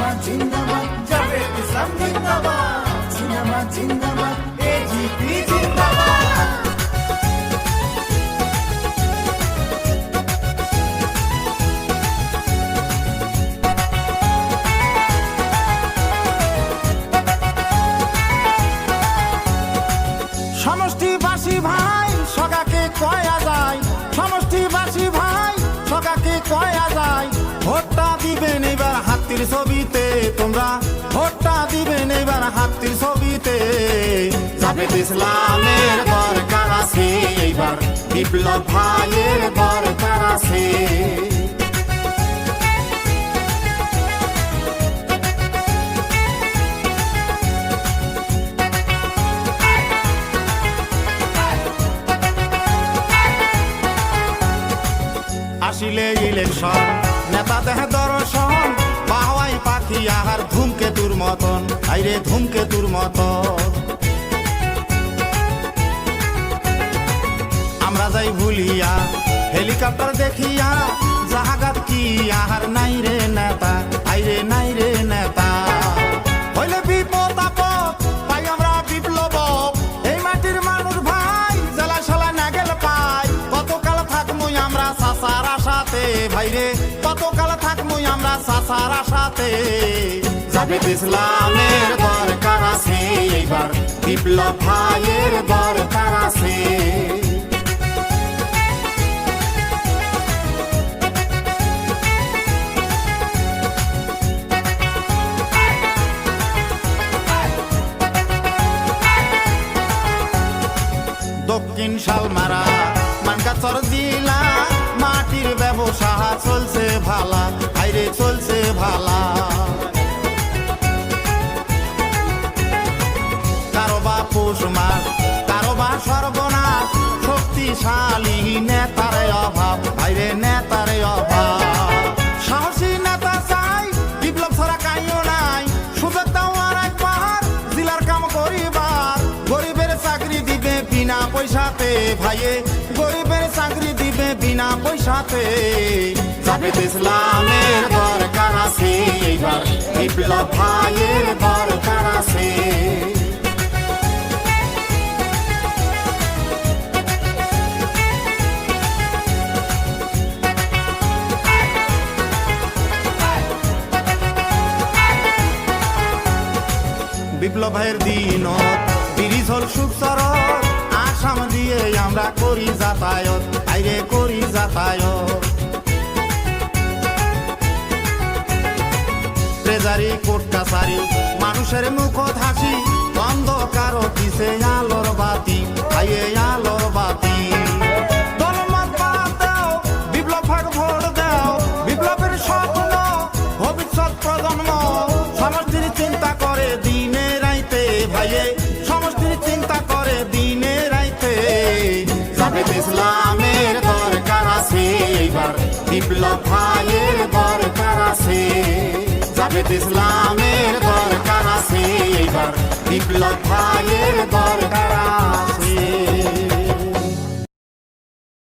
জিন্দাবাদ জিন্দাবাদ জাভেদ ইসলাম জিন্দাবাদ জিন্দাবাদ জিন্দাবাদ এজিপি জিন্দাবাদ সমষ্টিবাসী ভাই সগাকে কয়া যায় সমষ্টিবাসী ভাই সগাকে কয়া যায় ভোটটা দিবেন এবার হাতির ছবিতে তোমরা ভোটটা দিবেন এবার হাতির ছবিতে জাভেদ ইসলামের দরকার আছে এইবার বিপ্লব ভাইয়ের দরকার আছে আসিলে ইলেকশন নেতা দেহে দর্শন বাহাই পাখি আহার ধূমকেতুর মতন আইরে ধূমকেতুর মতন আমরা যাই ভুলিয়া হেলিকপ্টার দেখিয়া জাহাগাত কি আহার নাই রে নেতা আইরে নাই রে নেতা হইলে বিপদ আপদ পাই আমরা বিপ্লব এই মাটির মানুষ ভাই জেলা শালা না গেল পাই কতকাল থাকবো আমরা সাসার আশাতে ভাইরে কতকাল থাকবো আমরা সাসার আশাতে জাভেদ ইসলামের দরকার আছে এইবার বিপ্লব ভাইয়ের দরকার আছে দক্ষিণ শালমারা মানকাচর জিলা মাটির ব্যবসা চলছে ভালা আইরে চলছে ভালা কারোবা পৌষ মাস কারোবা সর্বনাশ শক্তিশালী নেতার অভাব আইরে নেতার অভাব সাহসী নেতা চাই বিপ্লব ছাড়া কাইও নাই সুযোগ দাও আর একবার জেলার কাম করিবার গরিবের চাকরি দিবে বিনা পয়সাতে ভাইয়ে গরিবের চাকরি দিবে বিনা পয়সাতে জাভেদ ইসলামের দরকার আছে এইবার বিপ্লব ভাইয়ের দরকার আছে বিপ্লব ভাইয়ের দিন ব্রিজ হল সুখসর আসাম দিয়ে আমরা করি যাতায়াত আইরে করি যাতায়াত ট্রেজারি কোর্ট কাছারি মানুষের মুখ হাসি অন্ধকার পিছে আলোর বাতি আইয়ে আলোর বাতি দলমত বাদ দাও বিপ্লব ভাগ ভোট দাও বিপ্লবের স্বপ্ন ভবিষ্যৎ প্রজন্ম সমষ্টির চিন্তা করে দিনে রাইতে ভাইয়ে সমষ্টির চিন্তা করে দিনে রাইতে জাভেদ ইসলামের দরকার আছে এইবার বিপ্লব ভাইয়ের দরকার আছে জাভেদ ইসলামের দরকার আছে এইবার বিপ্লব ভাইয়ের দরকার আছে